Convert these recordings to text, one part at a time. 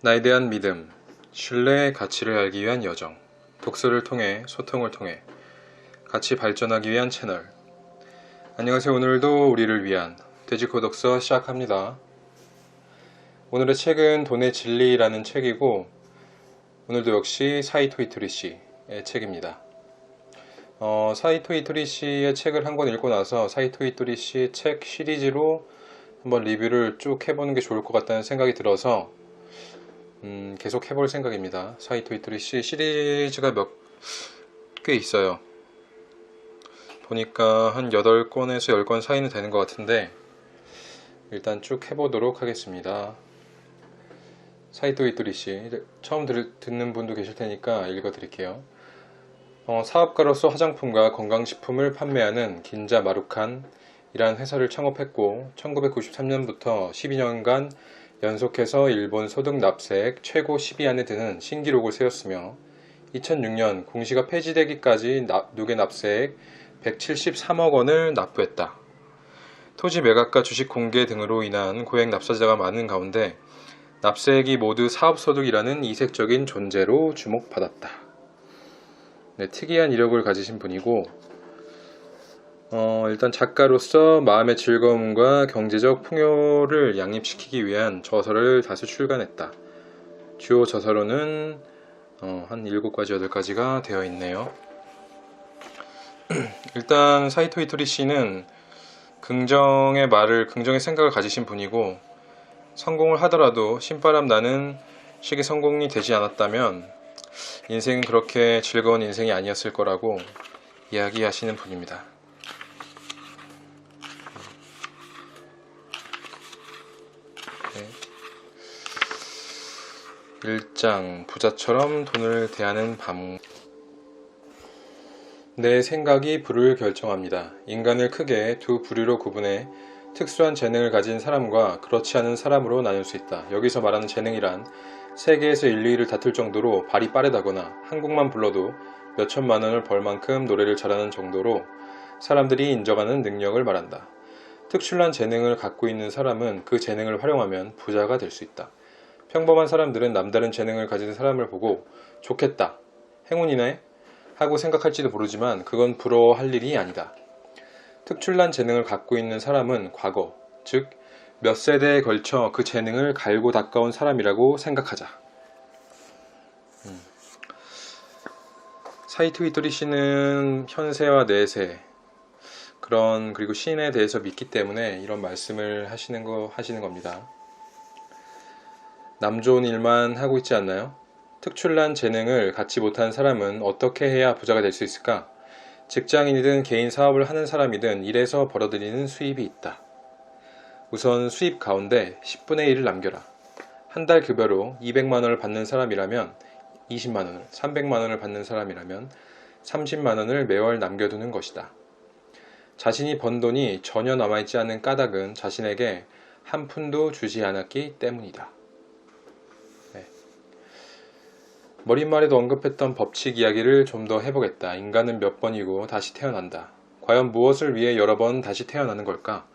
나에 대한 믿음, 신뢰의 가치를 알기 위한 여정, 독서를 통해 소통을 통해 같이 발전하기 위한 채널. 안녕하세요. 오늘도 우리를 위한 돼지코 독서 시작합니다. 오늘의 책은 돈의 진리라는 책이고, 오늘도 역시 사이토 이토리 씨의 책입니다. 사이토 이토리 씨의 책을 한 권 읽고 나서 사이토 이토리 씨의 책 시리즈로 한번 리뷰를 쭉 해보는 게 좋을 것 같다는 생각이 들어서 계속 해볼 생각입니다. 사이토 이토리 씨 시리즈가 몇 꽤 있어요. 보니까 한 8권에서 10권 사이는 되는 것 같은데 일단 쭉 해보도록 하겠습니다. 사이토 이토리 씨 처음 듣는 분도 계실 테니까 읽어드릴게요. 사업가로서 화장품과 건강식품을 판매하는 긴자 마루칸이라는 회사를 창업했고 1993년부터 12년간 연속해서 일본 소득 납세액 최고 10위 안에 드는 신기록을 세웠으며 2006년 공시가 폐지되기까지 누계 납세액 173억 원을 납부했다. 토지 매각과 주식 공개 등으로 인한 고액 납세자가 많은 가운데 납세액이 모두 사업소득이라는 이색적인 존재로 주목받았다. 네, 특이한 이력을 가지신 분이고 일단 작가로서 마음의 즐거움과 경제적 풍요를 양립시키기 위한 저서를 다수 출간했다. 주요 저서로는 한 7가지, 8가지가 되어 있네요. 일단 사이토 이토리 씨는 긍정의 생각을 가지신 분이고, 성공을 하더라도 신바람 나는 식의 성공이 되지 않았다면 인생은 그렇게 즐거운 인생이 아니었을 거라고 이야기하시는 분입니다. 네. 1장 부자처럼 돈을 대하는 밤. 내 생각이 부를 결정합니다. 인간을 크게 두 부류로 구분해 특수한 재능을 가진 사람과 그렇지 않은 사람으로 나눌 수 있다. 여기서 말하는 재능이란 세계에서 1, 2위를 다툴 정도로 발이 빠르다거나 한국만 불러도 몇 천만 원을 벌 만큼 노래를 잘하는 정도로 사람들이 인정하는 능력을 말한다. 특출난 재능을 갖고 있는 사람은 그 재능을 활용하면 부자가 될 수 있다. 평범한 사람들은 남다른 재능을 가진 사람을 보고 좋겠다, 행운이네 하고 생각할지도 모르지만 그건 부러워할 일이 아니다. 특출난 재능을 갖고 있는 사람은 과거, 즉 몇 세대에 걸쳐 그 재능을 갈고 닦아온 사람이라고 생각하자. 사이토 이토리 씨는 현세와 내세 그리고 신에 대해서 믿기 때문에 이런 말씀을 하시는 겁니다. 남 좋은 일만 하고 있지 않나요? 특출난 재능을 갖지 못한 사람은 어떻게 해야 부자가 될 수 있을까? 직장인이든 개인 사업을 하는 사람이든 일에서 벌어들이는 수입이 있다. 우선 수입 가운데 10분의 1을 남겨라. 한 달 급여로 200만원을 받는 사람이라면 20만원을, 300만원을 받는 사람이라면 30만원을 매월 남겨두는 것이다. 자신이 번 돈이 전혀 남아있지 않은 까닭은 자신에게 한 푼도 주지 않았기 때문이다. 네. 머릿말에도 언급했던 법칙 이야기를 좀 더 해보겠다. 인간은 몇 번이고 다시 태어난다. 과연 무엇을 위해 여러 번 다시 태어나는 걸까?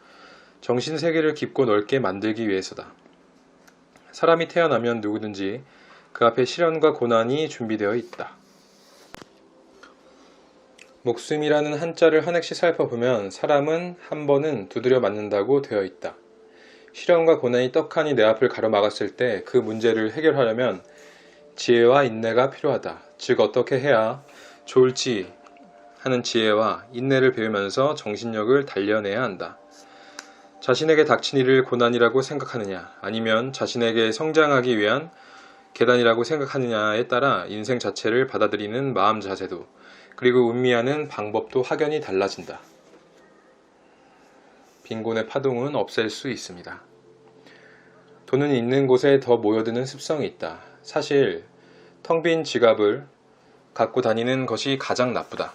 정신세계를 깊고 넓게 만들기 위해서다. 사람이 태어나면 누구든지 그 앞에 시련과 고난이 준비되어 있다. 목숨이라는 한자를 한 획씩 살펴보면 사람은 한 번은 두드려 맞는다고 되어 있다. 시련과 고난이 떡하니 내 앞을 가로막았을 때 그 문제를 해결하려면 지혜와 인내가 필요하다. 즉 어떻게 해야 좋을지 하는 지혜와 인내를 배우면서 정신력을 단련해야 한다. 자신에게 닥친 일을 고난이라고 생각하느냐, 아니면 자신에게 성장하기 위한 계단이라고 생각하느냐에 따라 인생 자체를 받아들이는 마음 자세도, 그리고 음미하는 방법도 확연히 달라진다. 빈곤의 파동은 없앨 수 있습니다. 돈은 있는 곳에 더 모여드는 습성이 있다. 사실 텅 빈 지갑을 갖고 다니는 것이 가장 나쁘다.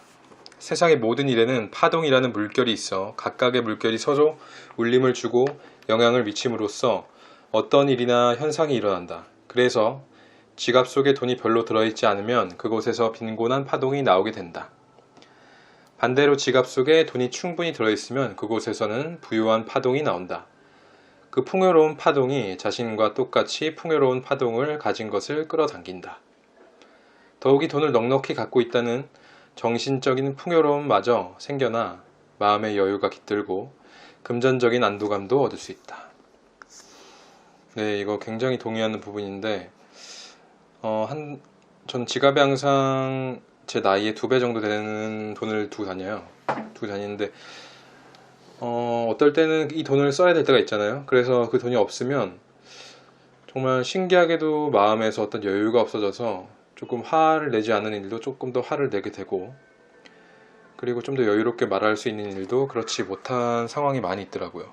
세상의 모든 일에는 파동이라는 물결이 있어 각각의 물결이 서로 울림을 주고 영향을 미침으로써 어떤 일이나 현상이 일어난다. 그래서 지갑 속에 돈이 별로 들어있지 않으면 그곳에서 빈곤한 파동이 나오게 된다. 반대로 지갑 속에 돈이 충분히 들어있으면 그곳에서는 부유한 파동이 나온다. 그 풍요로운 파동이 자신과 똑같이 풍요로운 파동을 가진 것을 끌어당긴다. 더욱이 돈을 넉넉히 갖고 있다는 정신적인 풍요로움마저 생겨나 마음의 여유가 깃들고 금전적인 안도감도 얻을 수 있다. 네, 이거 굉장히 동의하는 부분인데 전 지갑에 항상 제 나이의 2배 정도 되는 돈을 두고 다니는데 어떨 때는 이 돈을 써야 될 때가 있잖아요. 그래서 그 돈이 없으면 정말 신기하게도 마음에서 어떤 여유가 없어져서 조금 화를 내지 않는 일도 조금 더 화를 내게 되고, 그리고 좀 더 여유롭게 말할 수 있는 일도 그렇지 못한 상황이 많이 있더라고요.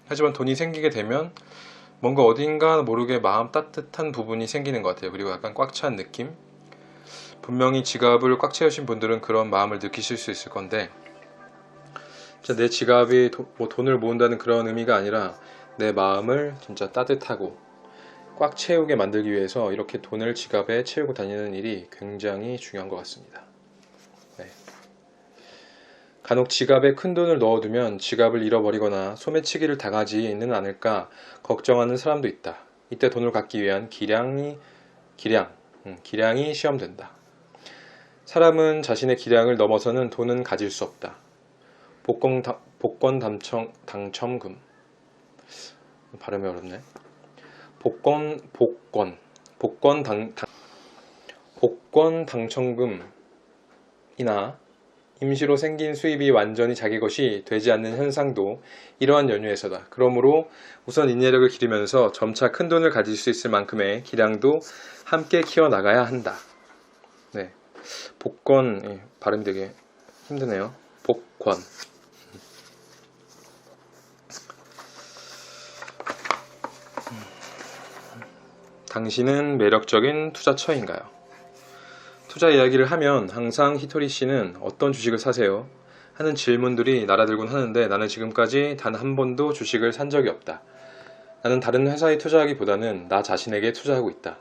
하지만 돈이 생기게 되면 뭔가 어딘가 모르게 마음 따뜻한 부분이 생기는 것 같아요. 그리고 약간 꽉 찬 느낌? 분명히 지갑을 꽉 채우신 분들은 그런 마음을 느끼실 수 있을 건데, 진짜 내 지갑이 돈을 모은다는 그런 의미가 아니라 내 마음을 진짜 따뜻하고 꽉 채우게 만들기 위해서 이렇게 돈을 지갑에 채우고 다니는 일이 굉장히 중요한 것 같습니다. 네. 간혹 지갑에 큰 돈을 넣어두면 지갑을 잃어버리거나 소매치기를 당하지는 않을까 걱정하는 사람도 있다. 이때 돈을 갖기 위한 기량이 시험된다. 사람은 자신의 기량을 넘어서는 돈은 가질 수 없다. 복권 당첨금. 발음이 어렵네. 복권 당첨금이나 임시로 생긴 수입이 완전히 자기 것이 되지 않는 현상도 이러한 연유에서다. 그러므로 우선 인내력을 기르면서 점차 큰 돈을 가질 수 있을 만큼의 기량도 함께 키워나가야 한다. 네, 복권, 발음이 되게 힘드네요. 복권. 당신은 매력적인 투자처인가요? 투자 이야기를 하면 항상 히토리 씨는 어떤 주식을 사세요? 하는 질문들이 날아들곤 하는데, 나는 지금까지 단 한 번도 주식을 산 적이 없다. 나는 다른 회사에 투자하기보다는 나 자신에게 투자하고 있다.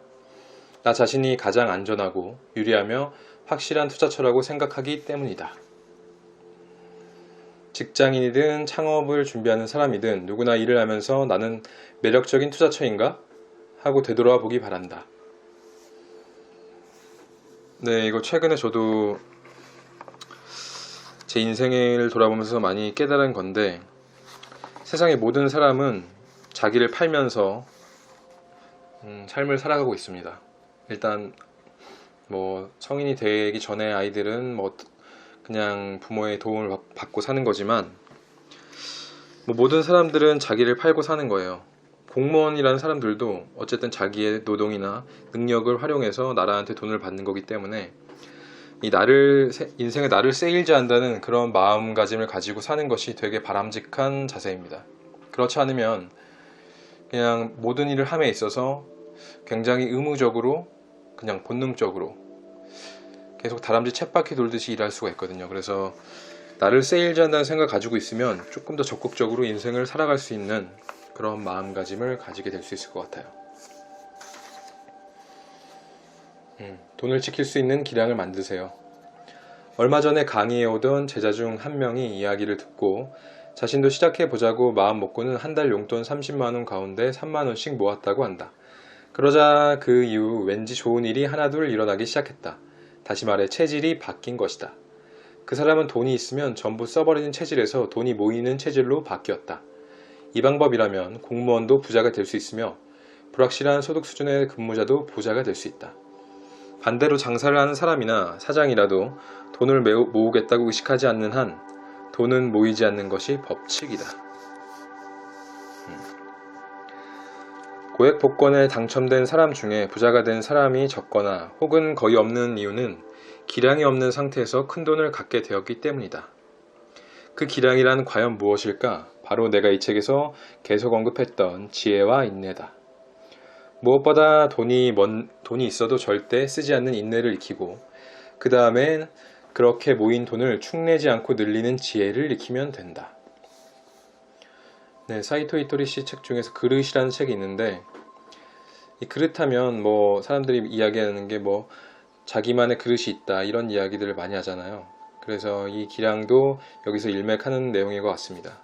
나 자신이 가장 안전하고 유리하며 확실한 투자처라고 생각하기 때문이다. 직장인이든 창업을 준비하는 사람이든 누구나 일을 하면서 나는 매력적인 투자처인가? 하고 되돌아 보기 바란다. 네, 이거 최근에 저도 제 인생을 돌아보면서 많이 깨달은 건데, 세상의 모든 사람은 자기를 팔면서 삶을 살아가고 있습니다. 일단 성인이 되기 전에 아이들은 그냥 부모의 도움을 받고 사는 거지만, 모든 사람들은 자기를 팔고 사는 거예요. 공무원이라는 사람들도 어쨌든 자기의 노동이나 능력을 활용해서 나라한테 돈을 받는 거기 때문에 인생의 나를 세일즈한다는 그런 마음가짐을 가지고 사는 것이 되게 바람직한 자세입니다. 그렇지 않으면 그냥 모든 일을 함에 있어서 굉장히 의무적으로, 그냥 본능적으로 계속 다람쥐 쳇바퀴 돌듯이 일할 수가 있거든요. 그래서 나를 세일즈한다는 생각을 가지고 있으면 조금 더 적극적으로 인생을 살아갈 수 있는 그런 마음가짐을 가지게 될 수 있을 것 같아요. 돈을 지킬 수 있는 기량을 만드세요. 얼마 전에 강의에 오던 제자 중 한 명이 이야기를 듣고 자신도 시작해보자고 마음 먹고는 한 달 용돈 30만원 가운데 3만원씩 모았다고 한다. 그러자 그 이후 왠지 좋은 일이 하나둘 일어나기 시작했다. 다시 말해 체질이 바뀐 것이다. 그 사람은 돈이 있으면 전부 써버리는 체질에서 돈이 모이는 체질로 바뀌었다. 이 방법이라면 공무원도 부자가 될 수 있으며 불확실한 소득 수준의 근무자도 부자가 될 수 있다. 반대로 장사를 하는 사람이나 사장이라도 돈을 모으겠다고 의식하지 않는 한 돈은 모이지 않는 것이 법칙이다. 고액 복권에 당첨된 사람 중에 부자가 된 사람이 적거나 혹은 거의 없는 이유는 기량이 없는 상태에서 큰 돈을 갖게 되었기 때문이다. 그 기량이란 과연 무엇일까? 바로 내가 이 책에서 계속 언급했던 지혜와 인내다. 무엇보다 돈이 있어도 절대 쓰지 않는 인내를 익히고, 그 다음엔 그렇게 모인 돈을 축내지 않고 늘리는 지혜를 익히면 된다. 네, 사이토 히토리 씨 책 중에서 그릇이라는 책이 있는데, 이 그릇하면 사람들이 이야기하는 게 자기만의 그릇이 있다, 이런 이야기들을 많이 하잖아요. 그래서 이 기량도 여기서 일맥하는 내용인 것 같습니다.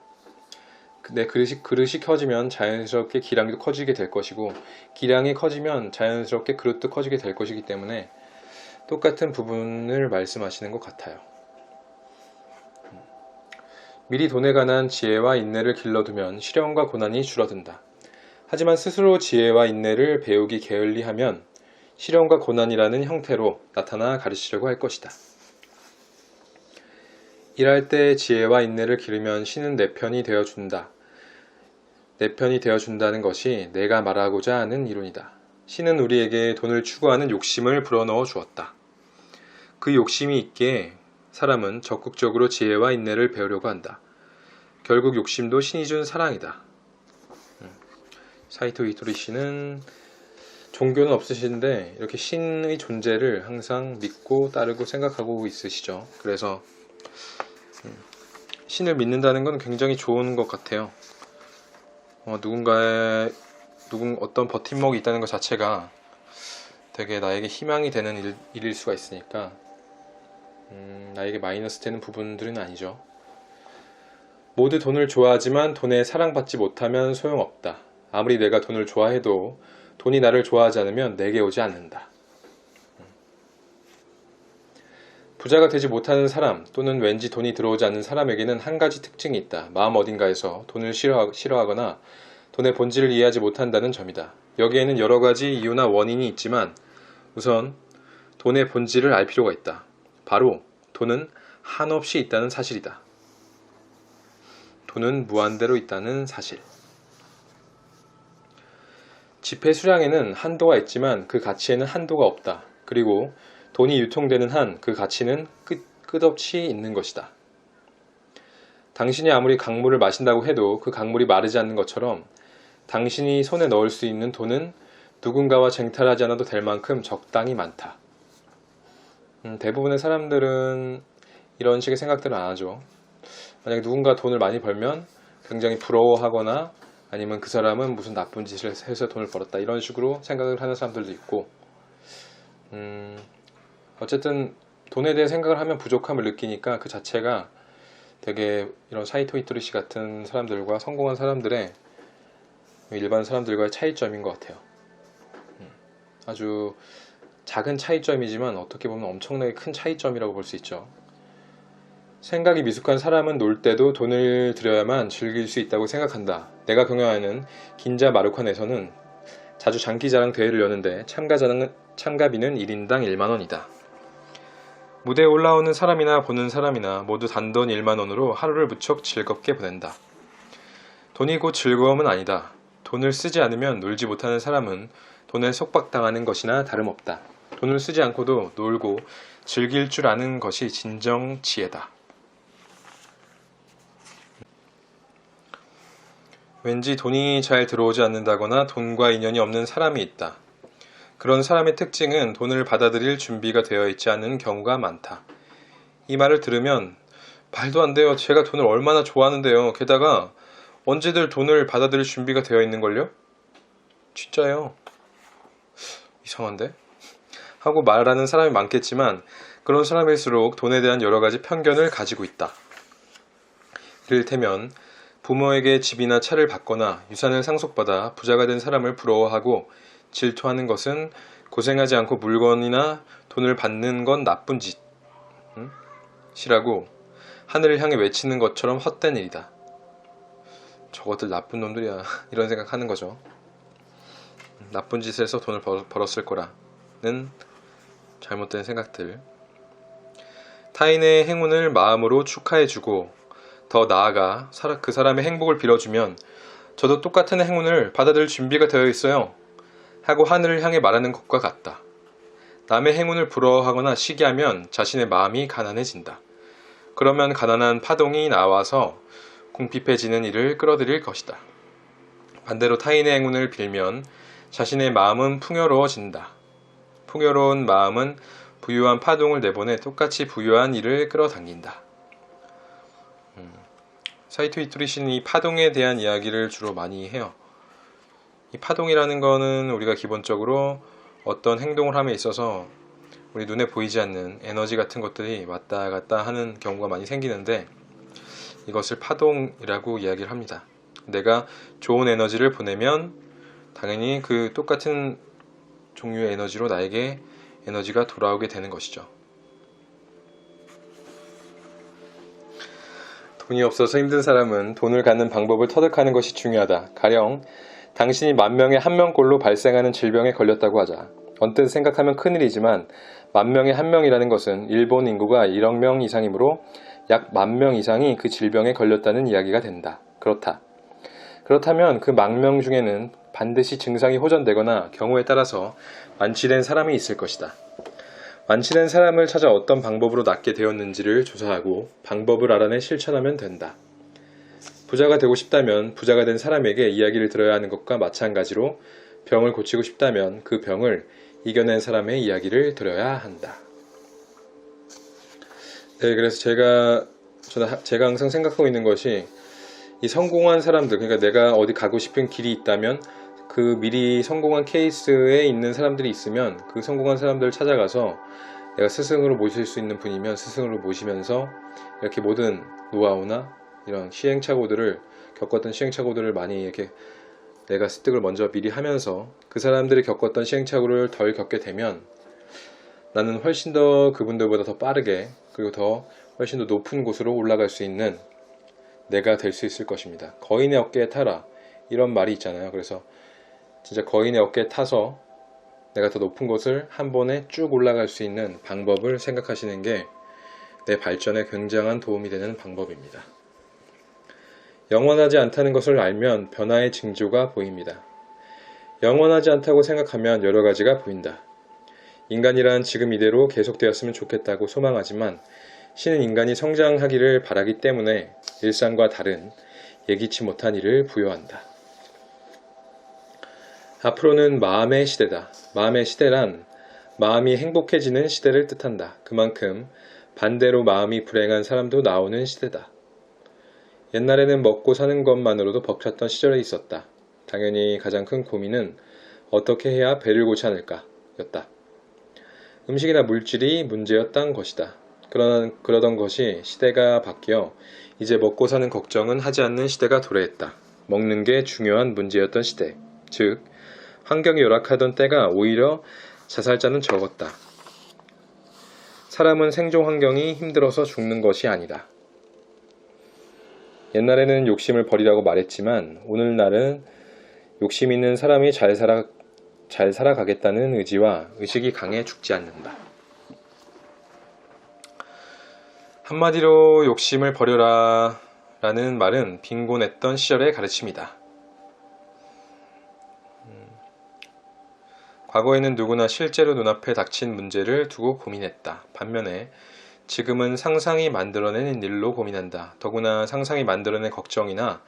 내 그릇이 커지면 자연스럽게 기량도 커지게 될 것이고, 기량이 커지면 자연스럽게 그릇도 커지게 될 것이기 때문에 똑같은 부분을 말씀하시는 것 같아요. 미리 돈에 관한 지혜와 인내를 길러두면 시련과 고난이 줄어든다. 하지만 스스로 지혜와 인내를 배우기 게을리하면 시련과 고난이라는 형태로 나타나 가르치려고 할 것이다. 일할 때 지혜와 인내를 기르면 신은 내 편이 되어준다. 내 편이 되어준다는 것이 내가 말하고자 하는 이론이다. 신은 우리에게 돈을 추구하는 욕심을 불어넣어 주었다. 그 욕심이 있기에 사람은 적극적으로 지혜와 인내를 배우려고 한다. 결국 욕심도 신이 준 사랑이다. 사이토 이토리 씨는 종교는 없으신데 이렇게 신의 존재를 항상 믿고 따르고 생각하고 있으시죠. 그래서 신을 믿는다는 건 굉장히 좋은 것 같아요. 어떤 버팀목이 있다는 것 자체가 되게 나에게 희망이 되는 일일 수가 있으니까 나에게 마이너스 되는 부분들은 아니죠. 모두 돈을 좋아하지만 돈에 사랑받지 못하면 소용없다. 아무리 내가 돈을 좋아해도 돈이 나를 좋아하지 않으면 내게 오지 않는다. 부자가 되지 못하는 사람 또는 왠지 돈이 들어오지 않는 사람에게는 한 가지 특징이 있다. 마음 어딘가에서 돈을 싫어하거나 돈의 본질을 이해하지 못한다는 점이다. 여기에는 여러 가지 이유나 원인이 있지만 우선 돈의 본질을 알 필요가 있다. 바로 돈은 한없이 있다는 사실이다. 돈은 무한대로 있다는 사실. 지폐 수량에는 한도가 있지만 그 가치에는 한도가 없다. 그리고 돈이 유통되는 한 그 가치는 끝없이 있는 것이다. 당신이 아무리 강물을 마신다고 해도 그 강물이 마르지 않는 것처럼 당신이 손에 넣을 수 있는 돈은 누군가와 쟁탈하지 않아도 될 만큼 적당히 많다. 대부분의 사람들은 이런 식의 생각들을 안 하죠. 만약에 누군가 돈을 많이 벌면 굉장히 부러워하거나 아니면 그 사람은 무슨 나쁜 짓을 해서 돈을 벌었다 이런 식으로 생각을 하는 사람들도 있고, 어쨌든 돈에 대해 생각을 하면 부족함을 느끼니까 그 자체가 되게 이런 사이토 이토리 씨 같은 사람들과 성공한 사람들의 일반 사람들과의 차이점인 것 같아요. 아주 작은 차이점이지만 어떻게 보면 엄청나게 큰 차이점이라고 볼 수 있죠. 생각이 미숙한 사람은 놀 때도 돈을 들여야만 즐길 수 있다고 생각한다. 내가 경영하는 긴자 마루칸에서는 자주 장기자랑 대회를 여는데 참가비는 1인당 1만원이다. 무대에 올라오는 사람이나 보는 사람이나 모두 단돈 1만원으로 하루를 무척 즐겁게 보낸다. 돈이 곧 즐거움은 아니다. 돈을 쓰지 않으면 놀지 못하는 사람은 돈에 속박당하는 것이나 다름없다. 돈을 쓰지 않고도 놀고 즐길 줄 아는 것이 진정 지혜다. 왠지 돈이 잘 들어오지 않는다거나 돈과 인연이 없는 사람이 있다. 그런 사람의 특징은 돈을 받아들일 준비가 되어 있지 않은 경우가 많다. 이 말을 들으면 말도 안 돼요. 제가 돈을 얼마나 좋아하는데요. 게다가 언제들 돈을 받아들일 준비가 되어 있는걸요? 진짜요. 이상한데? 하고 말하는 사람이 많겠지만 그런 사람일수록 돈에 대한 여러 가지 편견을 가지고 있다. 이를테면 부모에게 집이나 차를 받거나 유산을 상속받아 부자가 된 사람을 부러워하고 질투하는 것은 고생하지 않고 물건이나 돈을 받는 건 나쁜 짓이라고 하늘을 향해 외치는 것처럼 헛된 일이다. 저것들 나쁜 놈들이야 이런 생각하는 거죠. 나쁜 짓을 해서 돈을 벌었을 거라는 잘못된 생각들. 타인의 행운을 마음으로 축하해주고 더 나아가 그 사람의 행복을 빌어주면 저도 똑같은 행운을 받아들일 준비가 되어 있어요 하고 하늘을 향해 말하는 것과 같다. 남의 행운을 부러워하거나 시기하면 자신의 마음이 가난해진다. 그러면 가난한 파동이 나와서 궁핍해지는 일을 끌어들일 것이다. 반대로 타인의 행운을 빌면 자신의 마음은 풍요로워진다. 풍요로운 마음은 부유한 파동을 내보내 똑같이 부유한 일을 끌어당긴다. 사이토 이토리 씨는 이 파동에 대한 이야기를 주로 많이 해요. 이 파동이라는 거는 우리가 기본적으로 어떤 행동을 함에 있어서 우리 눈에 보이지 않는 에너지 같은 것들이 왔다 갔다 하는 경우가 많이 생기는데 이것을 파동이라고 이야기를 합니다. 내가 좋은 에너지를 보내면 당연히 그 똑같은 종류의 에너지로 나에게 에너지가 돌아오게 되는 것이죠. 돈이 없어서 힘든 사람은 돈을 갖는 방법을 터득하는 것이 중요하다. 가령 당신이 10,000명에 1명꼴로 발생하는 질병에 걸렸다고 하자. 언뜻 생각하면 큰일이지만 10,000명에 1명이라는 것은 일본 인구가 1억 명 이상이므로 약 10,000명 이상이 그 질병에 걸렸다는 이야기가 된다. 그렇다면 그 10,000명 중에는 반드시 증상이 호전되거나 경우에 따라서 완치된 사람이 있을 것이다. 완치된 사람을 찾아 어떤 방법으로 낫게 되었는지를 조사하고 방법을 알아내 실천하면 된다. 부자가 되고 싶다면 부자가 된 사람에게 이야기를 들어야 하는 것과 마찬가지로 병을 고치고 싶다면 그 병을 이겨낸 사람의 이야기를 들어야 한다. 네, 그래서 제가 항상 생각하고 있는 것이 이 성공한 사람들, 그러니까 내가 어디 가고 싶은 길이 있다면 그 미리 성공한 케이스에 있는 사람들이 있으면 그 성공한 사람들을 찾아가서 내가 스승으로 모실 수 있는 분이면 스승으로 모시면서 이렇게 모든 노하우나 이런 겪었던 시행착오들을 많이 이렇게 내가 습득을 먼저 미리 하면서 그 사람들이 겪었던 시행착오를 덜 겪게 되면 나는 훨씬 더 그분들보다 더 빠르게 그리고 훨씬 더 높은 곳으로 올라갈 수 있는 내가 될 수 있을 것입니다. 거인의 어깨에 타라 이런 말이 있잖아요. 그래서 진짜 거인의 어깨에 타서 내가 더 높은 곳을 한 번에 쭉 올라갈 수 있는 방법을 생각하시는 게 내 발전에 굉장한 도움이 되는 방법입니다. 영원하지 않다는 것을 알면 변화의 징조가 보입니다. 영원하지 않다고 생각하면 여러 가지가 보인다. 인간이란 지금 이대로 계속되었으면 좋겠다고 소망하지만 신은 인간이 성장하기를 바라기 때문에 일상과 다른 예기치 못한 일을 부여한다. 앞으로는 마음의 시대다. 마음의 시대란 마음이 행복해지는 시대를 뜻한다. 그만큼 반대로 마음이 불행한 사람도 나오는 시대다. 옛날에는 먹고 사는 것만으로도 벅찼던 시절이 있었다. 당연히 가장 큰 고민은 어떻게 해야 배를 고치않을까 였다. 음식이나 물질이 문제였던 것이다. 그러던 것이 시대가 바뀌어 이제 먹고 사는 걱정은 하지 않는 시대가 도래했다. 먹는 게 중요한 문제였던 시대. 즉 환경이 열악하던 때가 오히려 자살자는 적었다. 사람은 생존 환경이 힘들어서 죽는 것이 아니다. 옛날에는 욕심을 버리라고 말했지만 오늘날은 욕심 있는 사람이 잘 살아가겠다는 의지와 의식이 강해 죽지 않는다. 한마디로 욕심을 버려라 라는 말은 빈곤했던 시절의 가르침이다. 과거에는 누구나 실제로 눈앞에 닥친 문제를 두고 고민했다. 반면에 지금은 상상이 만들어낸 일로 고민한다. 더구나 상상이 만들어낸 걱정이나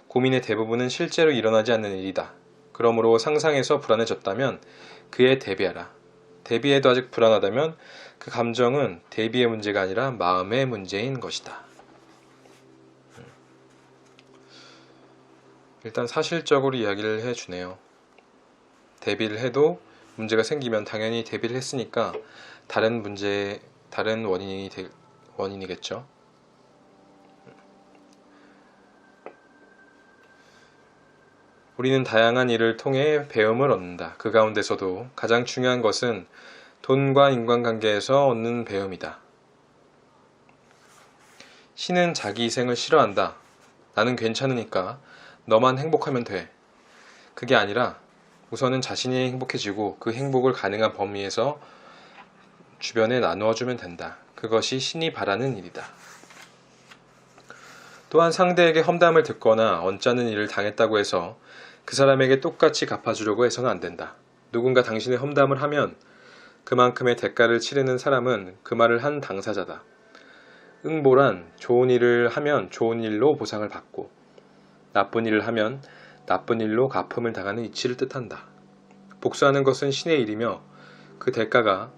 고민의 대부분은 실제로 일어나지 않는 일이다. 그러므로 상상에서 불안해졌다면 그에 대비하라. 대비해도 아직 불안하다면 그 감정은 대비의 문제가 아니라 마음의 문제인 것이다. 일단 사실적으로 이야기를 해주네요. 대비를 해도 문제가 생기면 당연히 대비를 했으니까 다른 원인이겠죠. 우리는 다양한 일을 통해 배움을 얻는다. 그 가운데서도 가장 중요한 것은 돈과 인간관계에서 얻는 배움이다. 신은 자기 희생을 싫어한다. 나는 괜찮으니까 너만 행복하면 돼. 그게 아니라 우선은 자신이 행복해지고 그 행복을 가능한 범위에서 주변에 나누어주면 된다. 그것이 신이 바라는 일이다. 또한 상대에게 험담을 듣거나 언짢은 일을 당했다고 해서 그 사람에게 똑같이 갚아주려고 해서는 안 된다. 누군가 당신의 험담을 하면 그만큼의 대가를 치르는 사람은 그 말을 한 당사자다. 응보란 좋은 일을 하면 좋은 일로 보상을 받고 나쁜 일을 하면 나쁜 일로 갚음을 당하는 이치를 뜻한다. 복수하는 것은 신의 일이며 그 대가가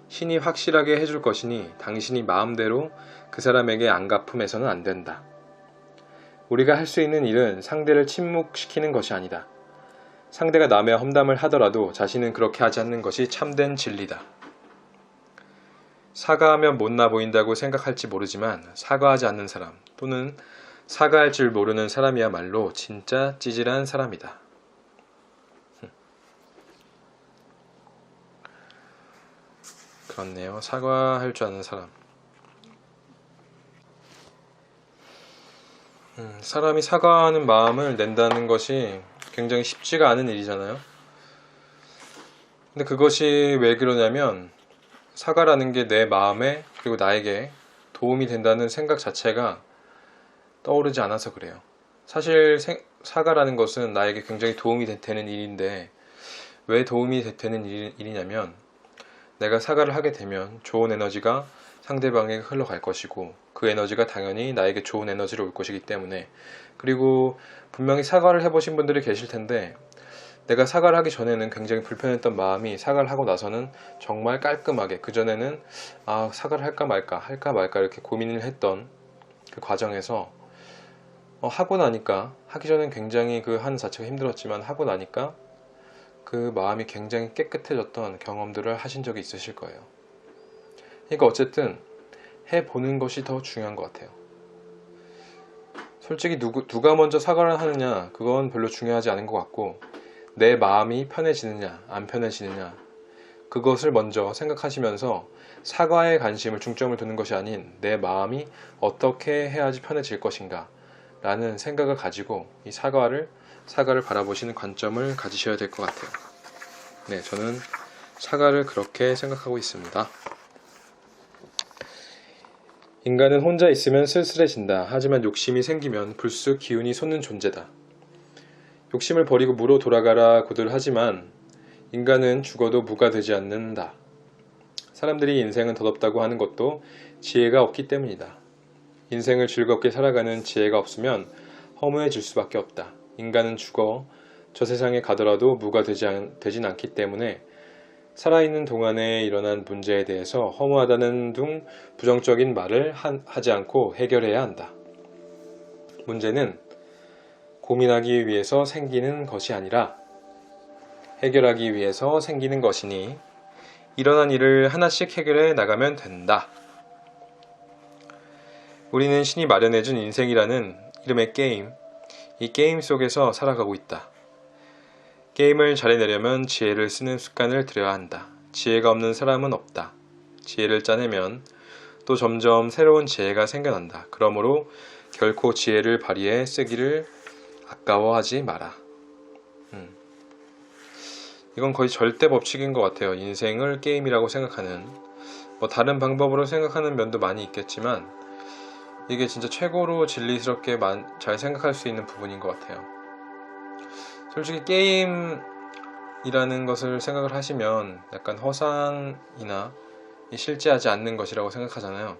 신이 확실하게 해줄 것이니 당신이 마음대로 그 사람에게 안 갚음해서는 안 된다. 우리가 할 수 있는 일은 상대를 침묵시키는 것이 아니다. 상대가 남의 험담을 하더라도 자신은 그렇게 하지 않는 것이 참된 진리다. 사과하면 못나 보인다고 생각할지 모르지만 사과하지 않는 사람 또는 사과할 줄 모르는 사람이야말로 진짜 찌질한 사람이다. 그렇네요. 사과할 줄 아는 사람. 사람이 사과하는 마음을 낸다는 것이 굉장히 쉽지가 않은 일이잖아요. 근데 그것이 왜 그러냐면 사과라는 게 내 마음에 그리고 나에게 도움이 된다는 생각 자체가 떠오르지 않아서 그래요. 사실 사과라는 것은 나에게 굉장히 도움이 되는 일인데 왜 도움이 되는 일이냐면 내가 사과를 하게 되면 좋은 에너지가 상대방에게 흘러갈 것이고 그 에너지가 당연히 나에게 좋은 에너지로 올 것이기 때문에 그리고 분명히 사과를 해보신 분들이 계실 텐데 내가 사과를 하기 전에는 굉장히 불편했던 마음이 사과를 하고 나서는 정말 깔끔하게 그전에는 사과를 할까 말까 이렇게 고민을 했던 그 과정에서 하고 나니까 하기 전엔 굉장히 그 하는 자체가 힘들었지만 하고 나니까 그 마음이 굉장히 깨끗해졌던 경험들을 하신 적이 있으실 거예요. 그러니까 어쨌든 해보는 것이 더 중요한 것 같아요. 솔직히 누가 먼저 사과를 하느냐 그건 별로 중요하지 않은 것 같고 내 마음이 편해지느냐 안 편해지느냐 그것을 먼저 생각하시면서 사과에 관심을 중점을 두는 것이 아닌 내 마음이 어떻게 해야지 편해질 것인가 라는 생각을 가지고 이 사과를 바라보시는 관점을 가지셔야 될 것 같아요. 네, 저는 사과를 그렇게 생각하고 있습니다. 인간은 혼자 있으면 쓸쓸해진다. 하지만 욕심이 생기면 불쑥 기운이 솟는 존재다. 욕심을 버리고 무로 돌아가라고들 하지만 인간은 죽어도 무가 되지 않는다. 사람들이 인생은 더럽다고 하는 것도 지혜가 없기 때문이다. 인생을 즐겁게 살아가는 지혜가 없으면 허무해질 수밖에 없다. 인간은 죽어 저 세상에 가더라도 무가 되진 않기 때문에 살아있는 동안에 일어난 문제에 대해서 허무하다는 등 부정적인 말을 하지 않고 해결해야 한다. 문제는 고민하기 위해서 생기는 것이 아니라 해결하기 위해서 생기는 것이니 일어난 일을 하나씩 해결해 나가면 된다. 우리는 신이 마련해준 인생이라는 이름의 게임, 이 게임 속에서 살아가고 있다. 게임을 잘해내려면 지혜를 쓰는 습관을 들여야 한다. 지혜가 없는 사람은 없다. 지혜를 짜내면 또 점점 새로운 지혜가 생겨난다. 그러므로 결코 지혜를 발휘해 쓰기를 아까워하지 마라. 이건 거의 절대 법칙인 것 같아요. 인생을 게임이라고 생각하는 다른 방법으로 생각하는 면도 많이 있겠지만 이게 진짜 최고로 진리스럽게 잘 생각할 수 있는 부분인 것 같아요. 솔직히 게임이라는 것을 생각을 하시면 약간 허상이나 실제하지 않는 것이라고 생각하잖아요.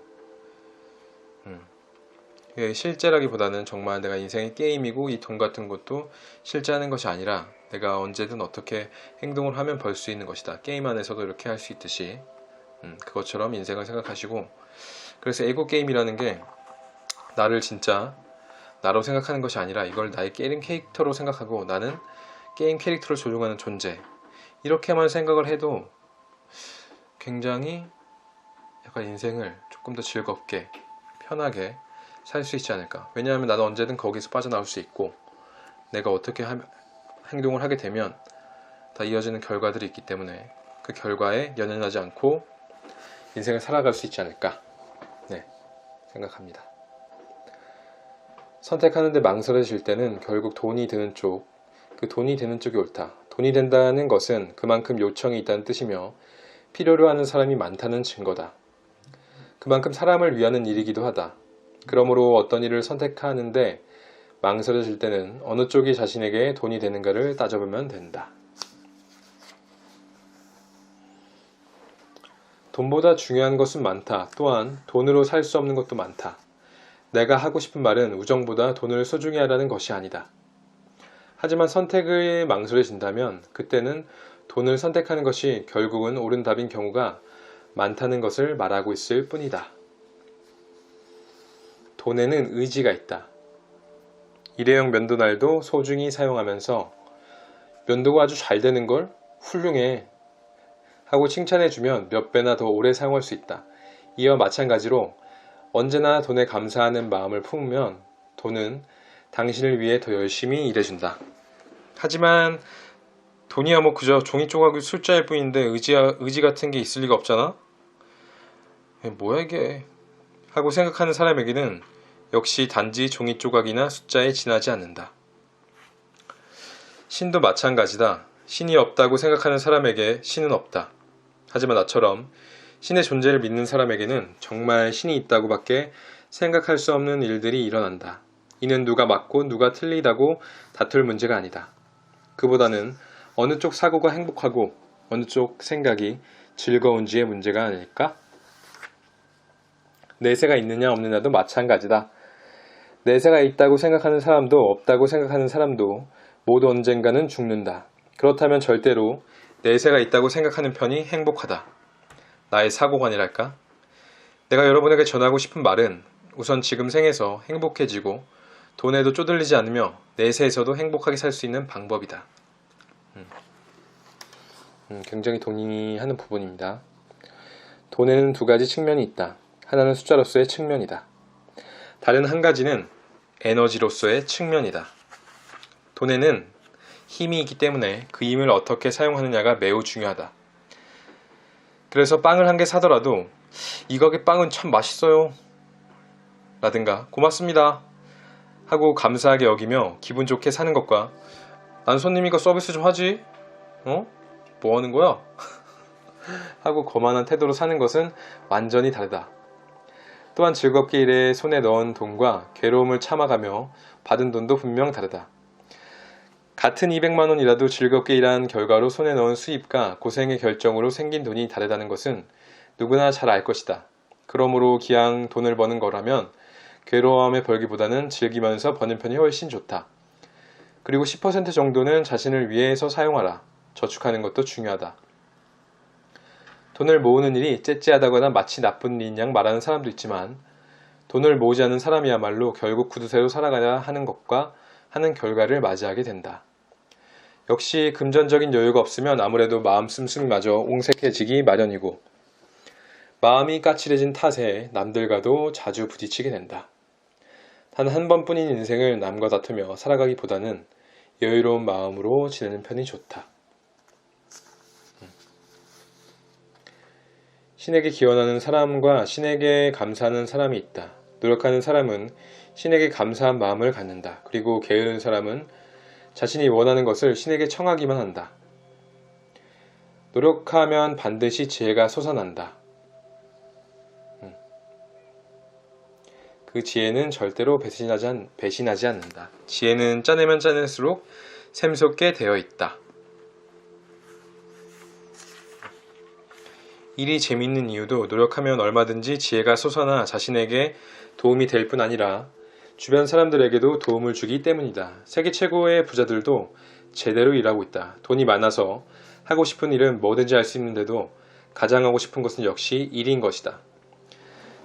이게 실제라기보다는 정말 내가 인생이 게임이고 이 돈 같은 것도 실제하는 것이 아니라 내가 언제든 어떻게 행동을 하면 벌 수 있는 것이다. 게임 안에서도 이렇게 할 수 있듯이 그것처럼 인생을 생각하시고 그래서 에고 게임이라는 게 나를 진짜 나로 생각하는 것이 아니라 이걸 나의 게임 캐릭터로 생각하고 나는 게임 캐릭터를 조종하는 존재 이렇게만 생각을 해도 굉장히 약간 인생을 조금 더 즐겁게 편하게 살 수 있지 않을까. 왜냐하면 나는 언제든 거기서 빠져나올 수 있고 내가 어떻게 행동을 하게 되면 다 이어지는 결과들이 있기 때문에 그 결과에 연연하지 않고 인생을 살아갈 수 있지 않을까 생각합니다. 선택하는데 망설여질 때는 결국 돈이 드는 쪽, 그 돈이 되는 쪽이 옳다. 돈이 된다는 것은 그만큼 요청이 있다는 뜻이며 필요로 하는 사람이 많다는 증거다. 그만큼 사람을 위하는 일이기도 하다. 그러므로 어떤 일을 선택하는데 망설여질 때는 어느 쪽이 자신에게 돈이 되는가를 따져보면 된다. 돈보다 중요한 것은 많다. 또한 돈으로 살 수 없는 것도 많다. 내가 하고 싶은 말은 우정보다 돈을 소중히 하라는 것이 아니다. 하지만 선택을 망설여진다면 그때는 돈을 선택하는 것이 결국은 옳은 답인 경우가 많다는 것을 말하고 있을 뿐이다. 돈에는 의지가 있다. 일회용 면도날도 소중히 사용하면서 면도가 아주 잘 되는 걸 훌륭해 하고 칭찬해주면 몇 배나 더 오래 사용할 수 있다. 이와 마찬가지로 언제나 돈에 감사하는 마음을 품으면 돈은 당신을 위해 더 열심히 일해준다. 하지만 돈이야 뭐 그저 종이 조각의 숫자일 뿐인데 의지 같은 게 있을 리가 없잖아? 뭐야 이게? 하고 생각하는 사람에게는 역시 단지 종이 조각이나 숫자에 지나지 않는다. 신도 마찬가지다. 신이 없다고 생각하는 사람에게 신은 없다. 하지만 나처럼 신의 존재를 믿는 사람에게는 정말 신이 있다고밖에 생각할 수 없는 일들이 일어난다. 이는 누가 맞고 누가 틀리다고 다툴 문제가 아니다. 그보다는 어느 쪽 사고가 행복하고 어느 쪽 생각이 즐거운지의 문제가 아닐까? 내세가 있느냐 없느냐도 마찬가지다. 내세가 있다고 생각하는 사람도 없다고 생각하는 사람도 모두 언젠가는 죽는다. 그렇다면 절대로 내세가 있다고 생각하는 편이 행복하다. 나의 사고관이랄까? 내가 여러분에게 전하고 싶은 말은 우선 지금 생에서 행복해지고 돈에도 쪼들리지 않으며 내세에서도 행복하게 살 수 있는 방법이다. 굉장히 동의하는 부분입니다. 돈에는 두 가지 측면이 있다. 하나는 숫자로서의 측면이다. 다른 한 가지는 에너지로서의 측면이다. 돈에는 힘이 있기 때문에 그 힘을 어떻게 사용하느냐가 매우 중요하다. 그래서 빵을 한 개 사더라도 이 가게 빵은 참 맛있어요 라든가 고맙습니다 하고 감사하게 여기며 기분 좋게 사는 것과 난 손님이니까 서비스 좀 하지 뭐 하는 거야? 하고 거만한 태도로 사는 것은 완전히 다르다. 또한 즐겁게 일해 손에 넣은 돈과 괴로움을 참아가며 받은 돈도 분명 다르다. 같은 200만 원이라도 즐겁게 일한 결과로 손에 넣은 수입과 고생의 결정으로 생긴 돈이 다르다는 것은 누구나 잘 알 것이다. 그러므로 기왕 돈을 버는 거라면 괴로움에 벌기보다는 즐기면서 버는 편이 훨씬 좋다. 그리고 10% 정도는 자신을 위해서 사용하라. 저축하는 것도 중요하다. 돈을 모으는 일이 째째하다거나 마치 나쁜 일인 양 말하는 사람도 있지만 돈을 모으지 않는 사람이야말로 결국 구두쇠로 살아가야 하는 것과 하는 결과를 맞이하게 된다. 역시 금전적인 여유가 없으면 아무래도 마음 씀씀이마저 옹색해지기 마련이고 마음이 까칠해진 탓에 남들과도 자주 부딪히게 된다. 단 한 번뿐인 인생을 남과 다투며 살아가기보다는 여유로운 마음으로 지내는 편이 좋다. 신에게 기원하는 사람과 신에게 감사하는 사람이 있다. 노력하는 사람은 신에게 감사한 마음을 갖는다. 그리고 게으른 사람은 자신이 원하는 것을 신에게 청하기만 한다. 노력하면 반드시 지혜가 솟아난다. 그 지혜는 절대로 배신하지 않는다. 지혜는 짜내면 짜낼수록 샘솟게 되어 있다. 일이 재미있는 이유도 노력하면 얼마든지 지혜가 솟아나 자신에게 도움이 될 뿐 아니라 주변 사람들에게도 도움을 주기 때문이다. 세계 최고의 부자들도 제대로 일하고 있다. 돈이 많아서 하고 싶은 일은 뭐든지 할 수 있는데도 가장 하고 싶은 것은 역시 일인 것이다.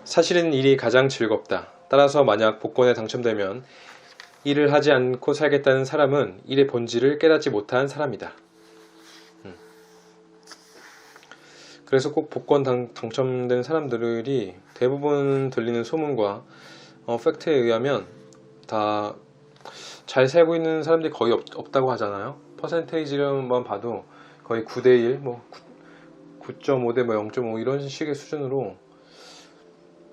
사실은 일이 가장 즐겁다. 따라서 만약 복권에 당첨되면 일을 하지 않고 살겠다는 사람은 일의 본질을 깨닫지 못한 사람이다. 그래서 꼭 복권 당첨된 사람들이 대부분 들리는 소문과 팩트에 의하면 다 잘 살고 있는 사람들이 거의 없다고 하잖아요. 퍼센테이지로만 봐도 거의 9대1, 뭐 9.5대 뭐 0.5 이런 식의 수준으로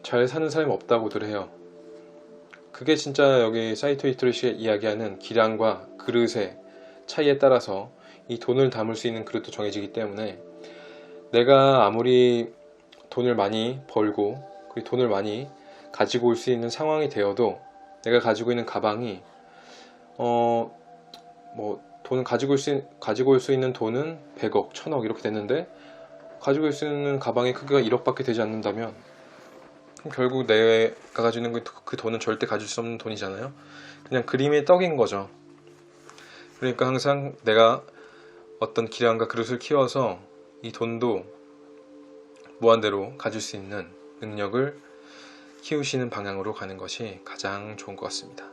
잘 사는 사람이 없다고들 해요. 그게 진짜 여기 사이토 이토리시가 이야기하는 기량과 그릇의 차이에 따라서 이 돈을 담을 수 있는 그릇도 정해지기 때문에 내가 아무리 돈을 많이 벌고 그 돈을 많이 가지고 올 수 있는 상황이 되어도 내가 가지고 있는 가방이 돈을 가지고 올 수 있는 돈은 100억, 1000억 이렇게 됐는데 가지고 올 수 있는 가방의 크기가 1억밖에 되지 않는다면 그럼 결국 내가 가지고 있는 그 돈은 절대 가질 수 없는 돈이잖아요. 그냥 그림의 떡인 거죠. 그러니까 항상 내가 어떤 기량과 그릇을 키워서 이 돈도 무한대로 가질 수 있는 능력을 키우시는 방향으로 가는 것이 가장 좋은 것 같습니다.